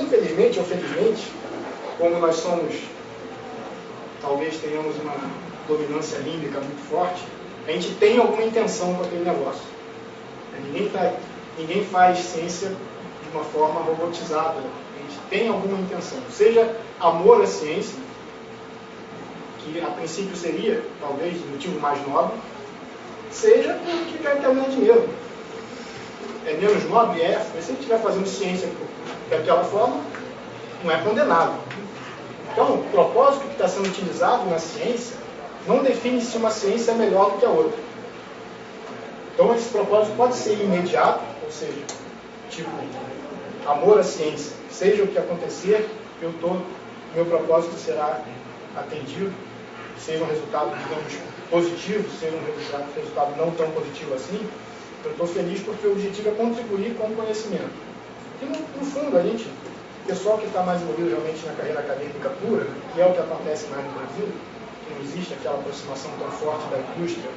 infelizmente ou felizmente, como nós somos, talvez tenhamos uma dominância límbica muito forte, a gente tem alguma intenção com aquele negócio. Ninguém faz ciência de uma forma robotizada. A gente tem alguma intenção. Seja amor à ciência, que a princípio seria, talvez, o motivo mais nobre, seja porque quer ganhar dinheiro. É menos nobre? É. Mas se ele estiver fazendo ciência daquela forma, não é condenado. Então, o propósito que está sendo utilizado na ciência não define se uma ciência é melhor do que a outra. Então, esse propósito pode ser imediato, ou seja, tipo, amor à ciência. Seja o que acontecer, meu propósito será atendido, seja um resultado, digamos, positivo, seja um resultado não tão positivo assim, eu estou feliz porque o objetivo é contribuir com o conhecimento. E, no fundo, o pessoal que está mais envolvido realmente na carreira acadêmica pura, que é o que acontece mais no Brasil, que não existe aquela aproximação tão forte da indústria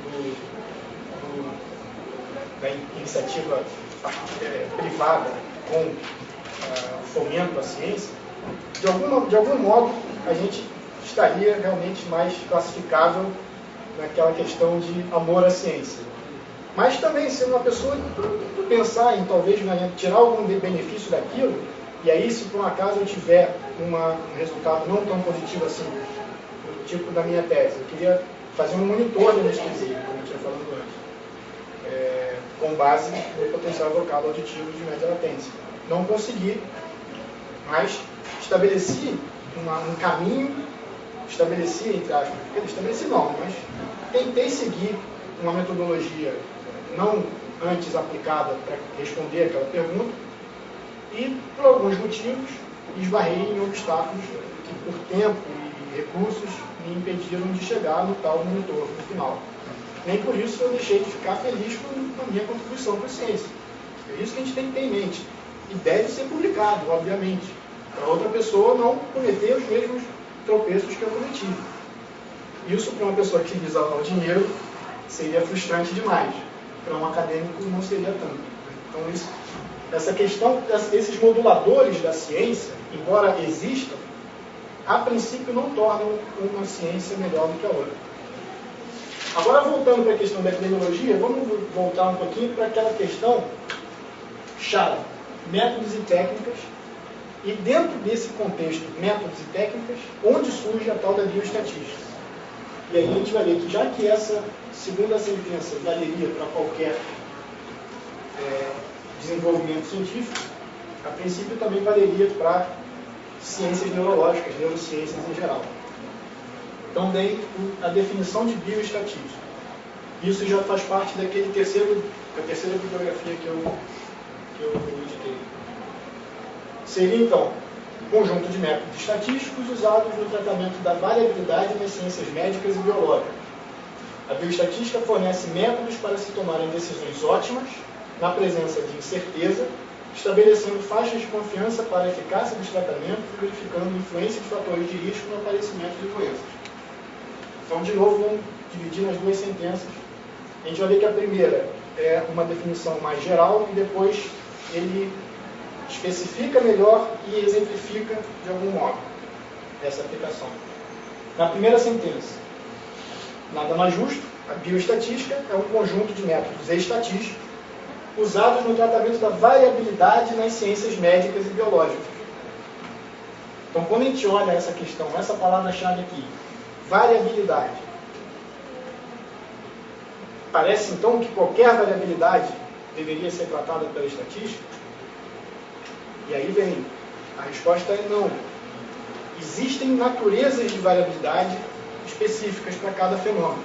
e da iniciativa privada com fomento à ciência, de algum modo a gente estaria realmente mais classificável naquela questão de amor à ciência. Mas também, se uma pessoa pensar em talvez tirar algum benefício daquilo, e aí se por um acaso eu tiver um resultado não tão positivo assim, do tipo da minha tese, eu queria fazer um monitor de anestesia, como eu tinha falado antes, com base no potencial evocado auditivo de média latência. Não consegui, mas estabeleci um caminho, entre aspas, estabeleci não, mas tentei seguir uma metodologia não antes aplicada para responder aquela pergunta e, por alguns motivos, esbarrei em obstáculos que, por tempo e recursos, me impediram de chegar no tal monitor no final. Nem por isso eu deixei de ficar feliz com a minha contribuição para a ciência. É isso que a gente tem que ter em mente. E deve ser publicado, obviamente, para outra pessoa não cometer os mesmos tropeços que eu cometi. Isso, para uma pessoa que visa o dinheiro, seria frustrante demais. Para um acadêmico, não seria tanto. Então, essa questão, esses moduladores da ciência, embora existam, a princípio não tornam uma ciência melhor do que a outra. Agora, voltando para a questão da epidemiologia, vamos voltar um pouquinho para aquela questão chave, métodos e técnicas, e dentro desse contexto, métodos e técnicas, onde surge a tal da bioestatística. E aí a gente vai ver que, já que essa segunda sentença valeria para qualquer desenvolvimento científico, a princípio também valeria para ciências neurológicas, neurociências em geral. Então, dei a definição de bioestatística. Isso já faz parte da terceira bibliografia que eu indiquei. Seria, então, um conjunto de métodos estatísticos usados no tratamento da variabilidade nas ciências médicas e biológicas. A bioestatística fornece métodos para se tomarem decisões ótimas, na presença de incerteza, estabelecendo faixas de confiança para a eficácia dos tratamentos e verificando a influência de fatores de risco no aparecimento de doenças. Então, de novo, vamos dividir nas duas sentenças. A gente vai ver que a primeira é uma definição mais geral e depois ele especifica melhor e exemplifica de algum modo essa aplicação. Na primeira sentença, nada mais justo, a bioestatística é um conjunto de métodos estatísticos usados no tratamento da variabilidade nas ciências médicas e biológicas. Então, quando a gente olha essa questão, essa palavra-chave aqui, variabilidade, parece então que qualquer variabilidade deveria ser tratada pela estatística? E aí vem, a resposta é não. Existem naturezas de variabilidade específicas para cada fenômeno.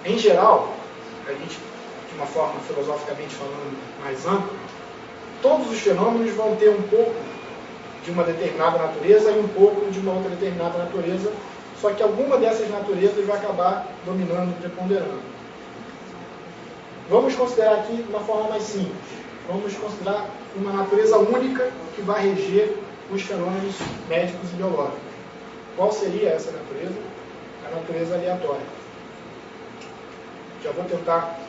Em geral, a gente, de uma forma filosoficamente falando mais ampla, todos os fenômenos vão ter um pouco de uma determinada natureza e um pouco de uma outra determinada natureza, só que alguma dessas naturezas vai acabar dominando, preponderando. Vamos considerar aqui de uma forma mais simples. Vamos considerar uma natureza única que vai reger os fenômenos médicos e biológicos. Qual seria essa natureza? A natureza aleatória. Já vou tentar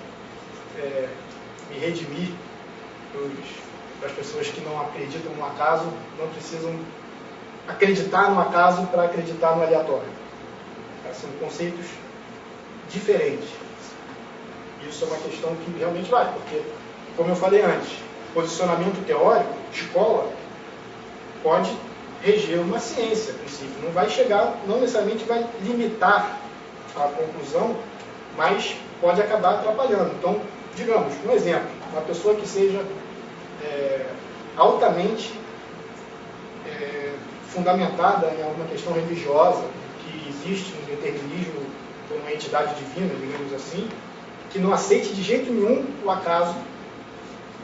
me redimir dos para as pessoas que não acreditam no acaso, não precisam acreditar no acaso para acreditar no aleatório. São conceitos diferentes. Isso é uma questão que realmente vale, porque, como eu falei antes, posicionamento teórico, escola, pode reger uma ciência, a princípio. Não vai chegar, não necessariamente vai limitar a conclusão, mas pode acabar atrapalhando. Então, digamos, um exemplo, uma pessoa que seja altamente fundamentada em alguma questão religiosa, que existe um determinismo por uma entidade divina, digamos assim, que não aceite de jeito nenhum o acaso,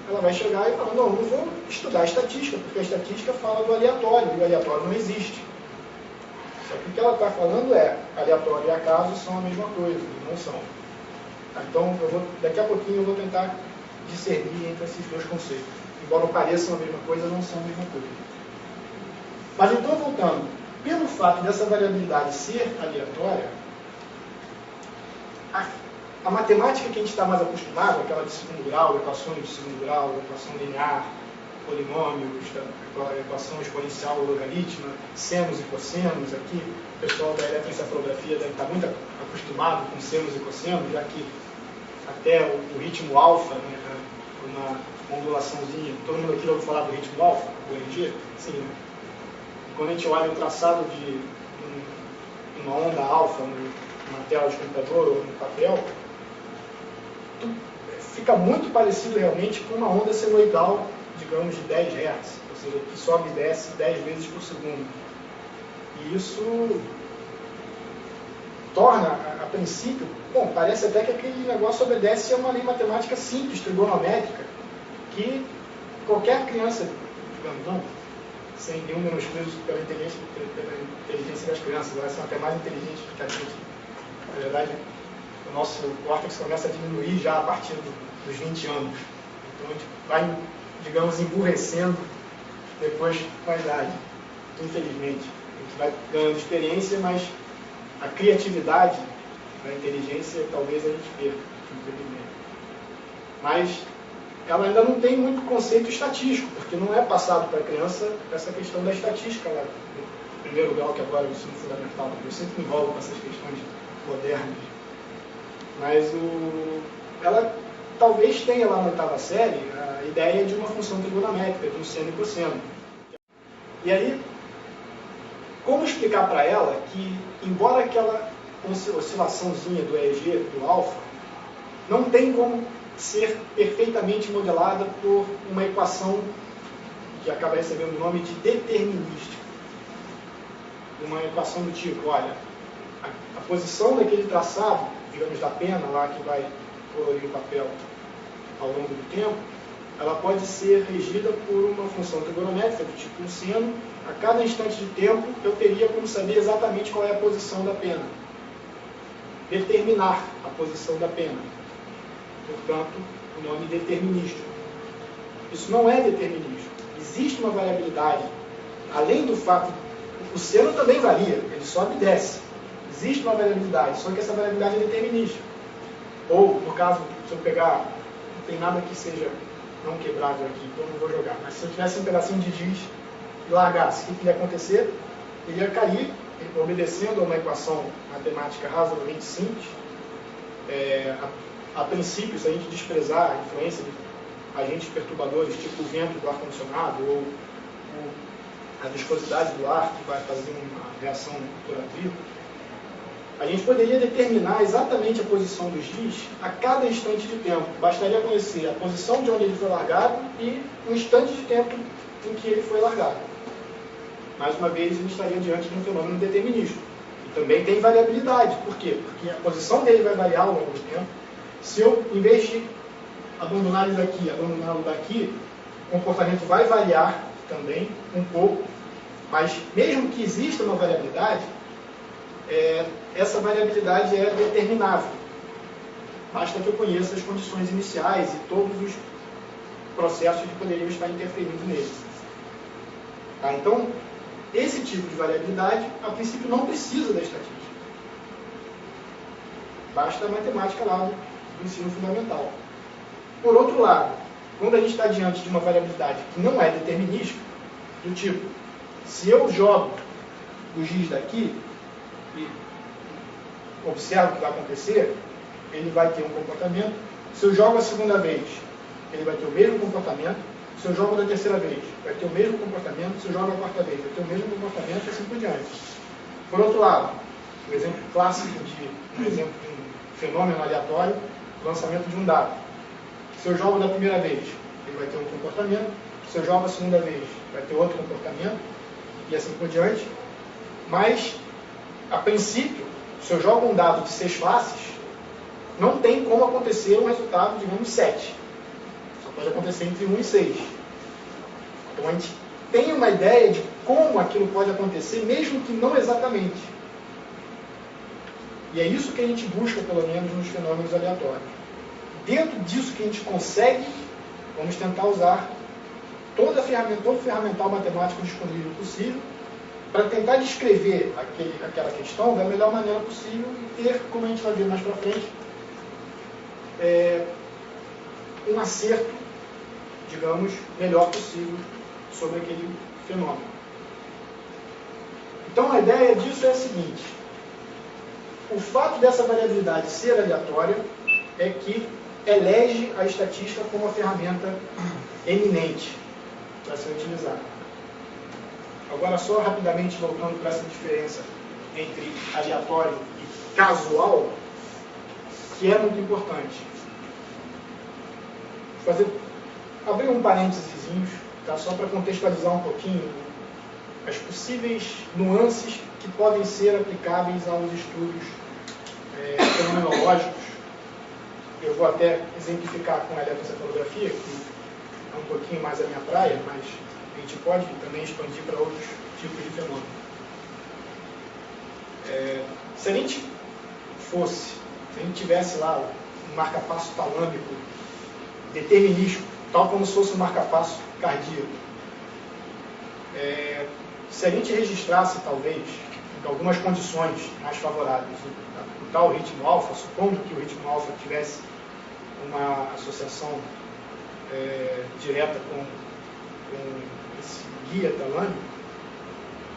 ela vai chegar e falar, não vou estudar estatística, porque a estatística fala do aleatório, e o aleatório não existe. Só que o que ela está falando é, aleatório e acaso são a mesma coisa, e não são. Então, daqui a pouquinho eu vou tentar discernir entre esses dois conceitos. Embora pareçam a mesma coisa, não são a mesma coisa. Mas então, voltando, pelo fato dessa variabilidade ser aleatória, a matemática que a gente está mais acostumado, aquela de segundo grau, equações de segundo grau, equação linear, polinômios, equação exponencial logarítmica, senos e cossenos, aqui o pessoal da eletroencefalografia deve estar muito acostumado com senos e cossenos, já que até o ritmo alfa, né, uma ondulaçãozinha, todo mundo aqui já ouviu falar do ritmo alfa, do EEG? Sim, né? Quando a gente olha o traçado de uma onda alfa numa tela de computador ou no papel, fica muito parecido realmente com uma onda senoidal, digamos, de 10 Hz, ou seja, que sobe e desce 10 vezes por segundo. E isso torna, a princípio, bom, parece até que aquele negócio obedece a uma lei matemática simples, trigonométrica, que qualquer criança, digamos, não, sem nenhum menosprezo pela inteligência das crianças, elas são até mais inteligentes do que a gente. Na verdade, o nosso córtex começa a diminuir já a partir dos 20 anos. Então a gente vai, digamos, emburrecendo depois com a idade, infelizmente. A gente vai ganhando experiência, mas a criatividade, a inteligência, talvez a gente perca, infelizmente. Mas ela ainda não tem muito conceito estatístico, porque não é passado para a criança essa questão da estatística lá no primeiro grau, que agora é o ensino fundamental. Eu sempre me enrolo com essas questões modernas. Mas ela talvez tenha lá na oitava série a ideia de uma função trigonométrica, de um seno e cosseno. E aí, como explicar para ela que, embora aquela oscilaçãozinha do EEG, do alfa, não tem como ser perfeitamente modelada por uma equação que acaba recebendo o nome de determinística. Uma equação do tipo, olha, a posição daquele traçado, digamos, da pena lá que vai colorir o papel ao longo do tempo, ela pode ser regida por uma função trigonométrica do tipo um seno. A cada instante de tempo eu teria como saber exatamente qual é a posição da pena. Determinar a posição da pena. Portanto, o nome determinístico. Isso não é determinístico. Existe uma variabilidade. Além do fato, o seno também varia, ele sobe e desce. Existe uma variabilidade, só que essa variabilidade é determinística. Ou, no caso, se eu pegar, não tem nada que seja não quebrado aqui, então eu não vou jogar. Mas se eu tivesse um pedacinho de giz e largasse, o que ia acontecer? Ele ia cair, obedecendo a uma equação matemática razoavelmente simples. A princípio, se a gente desprezar a influência de agentes perturbadores, tipo o vento do ar-condicionado, ou a viscosidade do ar, que vai fazer uma reação por atrito, a gente poderia determinar exatamente a posição do giz a cada instante de tempo. Bastaria conhecer a posição de onde ele foi largado e o instante de tempo em que ele foi largado. Mais uma vez, a gente estaria diante de um fenômeno determinístico. E também tem variabilidade. Por quê? Porque a posição dele vai variar ao longo do tempo. Se eu, em vez de abandonar ele daqui, abandoná-lo daqui, o comportamento vai variar também um pouco. Mas mesmo que exista uma variabilidade, essa variabilidade é determinável. Basta que eu conheça as condições iniciais e todos os processos que poderiam estar interferindo neles. Tá? Então, esse tipo de variabilidade, a princípio, não precisa da estatística. Basta a matemática lá do ensino fundamental. Por outro lado, quando a gente está diante de uma variabilidade que não é determinística, do tipo, se eu jogo o giz daqui e observo o que vai acontecer, ele vai ter um comportamento. Se eu jogo a segunda vez, ele vai ter o mesmo comportamento. Se eu jogo da terceira vez, vai ter o mesmo comportamento. Se eu jogo a quarta vez, vai ter o mesmo comportamento e assim por diante. Por outro lado, o exemplo clássico um exemplo de um fenômeno aleatório, o lançamento de um dado. Se eu jogo da primeira vez, ele vai ter um comportamento. Se eu jogo a segunda vez, vai ter outro comportamento e assim por diante. Mas, a princípio, se eu jogo um dado de 6 faces, não tem como acontecer um resultado, digamos, 7. Só pode acontecer entre 1 e 6. Então a gente tem uma ideia de como aquilo pode acontecer, mesmo que não exatamente. E é isso que a gente busca, pelo menos, nos fenômenos aleatórios. Dentro disso que a gente consegue, vamos tentar usar todo o ferramental matemático disponível possível para tentar descrever aquela questão da melhor maneira possível e ter, como a gente vai ver mais para frente, um acerto, digamos, melhor possível sobre aquele fenômeno. Então a ideia disso é a seguinte: o fato dessa variabilidade ser aleatória é que elege a estatística como uma ferramenta eminente para ser utilizada. Agora, só rapidamente voltando para essa diferença entre aleatório e casual, que é muito importante. Abrir um parênteses, tá? Só para contextualizar um pouquinho as possíveis nuances que podem ser aplicáveis aos estudos fenomenológicos. Eu vou até exemplificar com a eletroencefalografia, que é um pouquinho mais a minha praia, mas a gente pode também expandir para outros tipos de fenômenos. Se a gente tivesse lá um marca-passo talâmico determinístico, tal como se fosse um marca-passo cardíaco, se a gente registrasse, talvez, em algumas condições mais favoráveis, o tal ritmo alfa, supondo que o ritmo alfa tivesse uma associação direta com esse guia talâmico,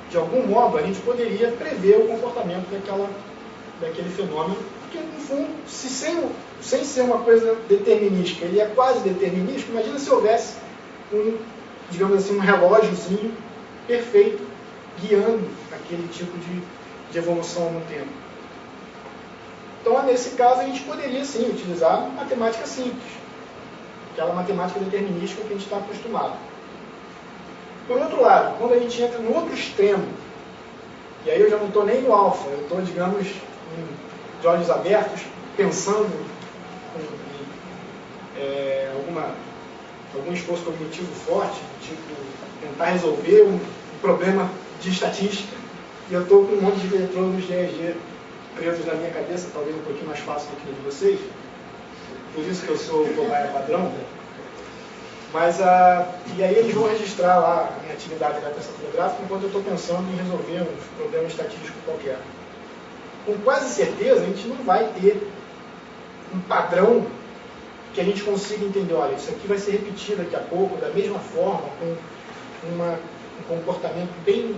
de algum modo a gente poderia prever o comportamento daquele fenômeno, porque, no fundo, sem ser uma coisa determinística, ele é quase determinístico. Imagina se houvesse digamos assim, um relógiozinho perfeito guiando aquele tipo de evolução no tempo. Então, nesse caso, a gente poderia, sim, utilizar matemática simples, aquela matemática determinística que a gente está acostumado. Por outro lado, quando a gente entra no outro extremo, e aí eu já não estou nem no alfa, eu estou, digamos, de olhos abertos, pensando em algum esforço cognitivo forte, tipo tentar resolver um problema de estatística, e eu estou com um monte de eletrodos de EEG presos na minha cabeça, talvez um pouquinho mais fácil do que o de vocês, por isso que eu sou o cobaia padrão. Mas, e aí eles vão registrar lá a minha atividade eletroencefalográfica enquanto eu estou pensando em resolver um problema estatístico qualquer. Com quase certeza, a gente não vai ter um padrão que a gente consiga entender, olha, isso aqui vai ser repetido daqui a pouco, da mesma forma, com um comportamento bem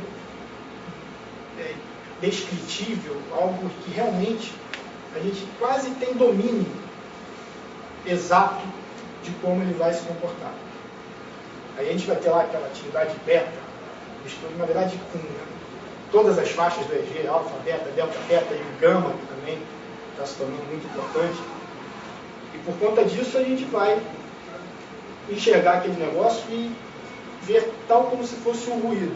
descritível, algo que realmente a gente quase tem domínio exato de como ele vai se comportar. Aí a gente vai ter lá aquela atividade beta, mistura, na verdade, com todas as faixas do EEG, alfa, beta, delta, beta e o gama, que também está se tornando muito importante. E por conta disso a gente vai enxergar aquele negócio e ver tal como se fosse um ruído.